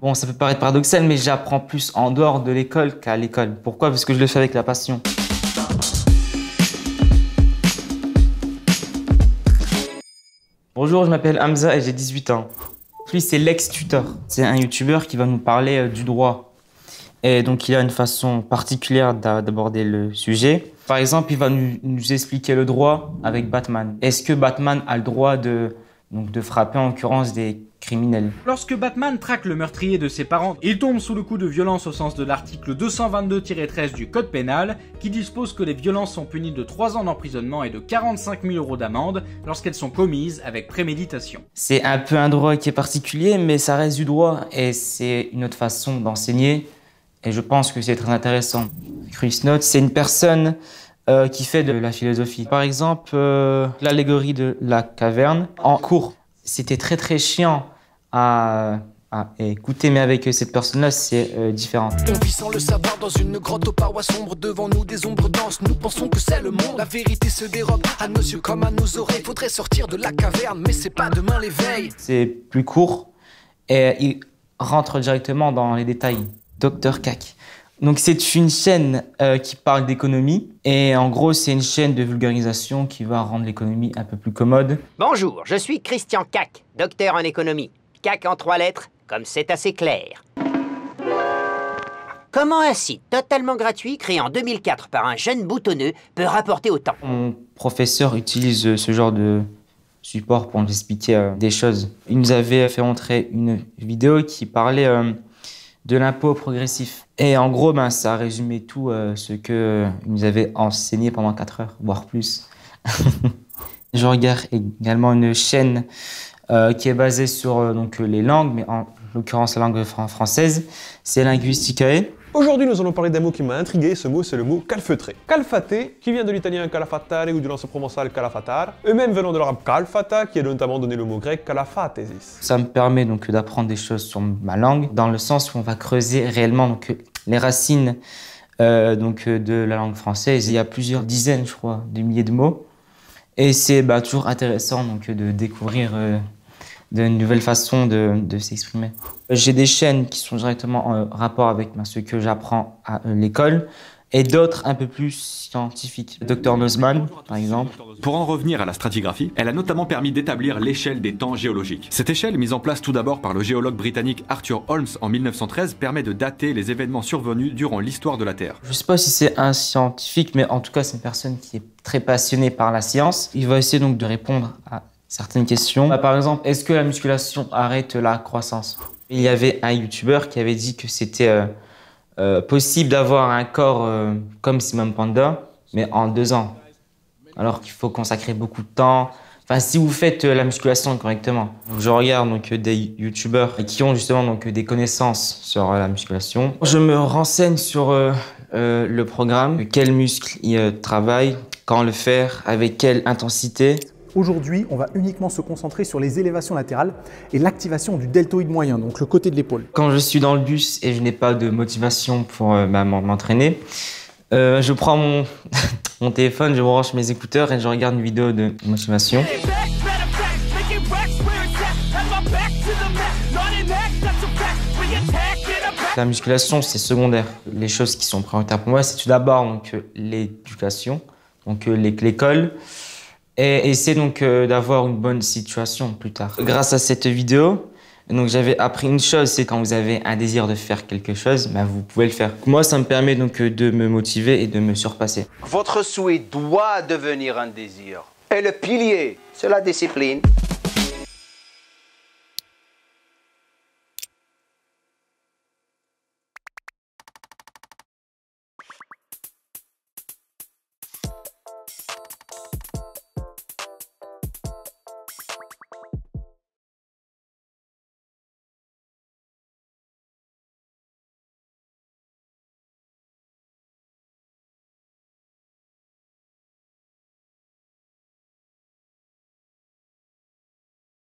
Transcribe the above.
Bon, ça peut paraître paradoxal, mais j'apprends plus en dehors de l'école qu'à l'école. Pourquoi? Parce que je le fais avec la passion. Bonjour, je m'appelle Hamza et j'ai 18 ans. Lui, c'est l'ex-tuteur. C'est un youtubeur qui va nous parler du droit. Et donc, il a une façon particulière d'aborder le sujet. Par exemple, il va nous expliquer le droit avec Batman. Est-ce que Batman a le droit de frapper en l'occurrence des criminels? Lorsque Batman traque le meurtrier de ses parents, il tombe sous le coup de violence au sens de l'article 222-13 du Code pénal, qui dispose que les violences sont punies de 3 ans d'emprisonnement et de 45 000 € d'amende lorsqu'elles sont commises avec préméditation. C'est un peu un droit qui est particulier, mais ça reste du droit et c'est une autre façon d'enseigner. Et je pense que c'est très intéressant. Chris Note, c'est une personne qui fait de la philosophie. Par exemple, l'allégorie de la caverne en cours. C'était très chiant à écouter, mais avec cette personne-là, c'est différent. On vit sans le savoir dans une grotte aux parois sombres. Devant nous, des ombres dansent, nous pensons que c'est le monde. La vérité se dérobe à nos yeux comme à nos oreilles. Faudrait sortir de la caverne, mais c'est pas demain l'éveil. C'est plus court et il rentre directement dans les détails. Dr Cac. Donc c'est une chaîne qui parle d'économie et en gros c'est une chaîne de vulgarisation qui va rendre l'économie un peu plus commode. Bonjour, je suis Christian Cac, docteur en économie. Cac en 3 lettres, comme c'est assez clair. Comment un site totalement gratuit, créé en 2004 par un jeune boutonneux, peut rapporter autant? Mon professeur utilise ce genre de support pour nous expliquer des choses. Il nous avait fait montrer une vidéo qui parlait de l'impôt progressif. Et en gros, ça résumait tout ce qu'il nous avait enseigné pendant 4 heures, voire plus. Je regarde également une chaîne qui est basée sur les langues, mais en l'occurrence la langue française, c'est Linguisticae. Aujourd'hui, nous allons parler d'un mot qui m'a intrigué. Ce mot, c'est le mot calfeutré. Calfaté, qui vient de l'italien calafatare ou du lance provençal calafatar, eux-mêmes venant de l'arabe calfata, qui a notamment donné le mot grec calafatesis. Ça me permet donc d'apprendre des choses sur ma langue, dans le sens où on va creuser réellement les racines de la langue française. Il y a plusieurs dizaines, je crois, de milliers de mots. Et c'est toujours intéressant de découvrir de nouvelles façons de s'exprimer. J'ai des chaînes qui sont directement en rapport avec ce que j'apprends à l'école et d'autres un peu plus scientifiques. Dr Nozman, par exemple. Pour en revenir à la stratigraphie, elle a notamment permis d'établir l'échelle des temps géologiques. Cette échelle, mise en place tout d'abord par le géologue britannique Arthur Holmes en 1913, permet de dater les événements survenus durant l'histoire de la Terre. Je ne sais pas si c'est un scientifique, mais en tout cas, c'est une personne qui est très passionnée par la science. Il va essayer de répondre à certaines questions. Par exemple, est-ce que la musculation arrête la croissance? Il y avait un youtubeur qui avait dit que c'était possible d'avoir un corps comme Simon Panda, mais en 2 ans. Alors qu'il faut consacrer beaucoup de temps. Enfin, si vous faites la musculation correctement. Je regarde des youtubeurs qui ont justement des connaissances sur la musculation. Je me renseigne sur le programme, quels muscles ils travaillent, quand le faire, avec quelle intensité. Aujourd'hui, on va uniquement se concentrer sur les élévations latérales et l'activation du deltoïde moyen, donc le côté de l'épaule. Quand je suis dans le bus et je n'ai pas de motivation pour m'entraîner, je prends mon téléphone, je branche mes écouteurs et je regarde une vidéo de motivation. La musculation, c'est secondaire. Les choses qui sont prioritaires pour moi, c'est tout d'abord l'éducation, l'école. Et essayer d'avoir une bonne situation plus tard. Grâce à cette vidéo, j'avais appris une chose, c'est quand vous avez un désir de faire quelque chose, vous pouvez le faire. Moi, ça me permet de me motiver et de me surpasser. Votre souhait doit devenir un désir. Et le pilier, c'est la discipline.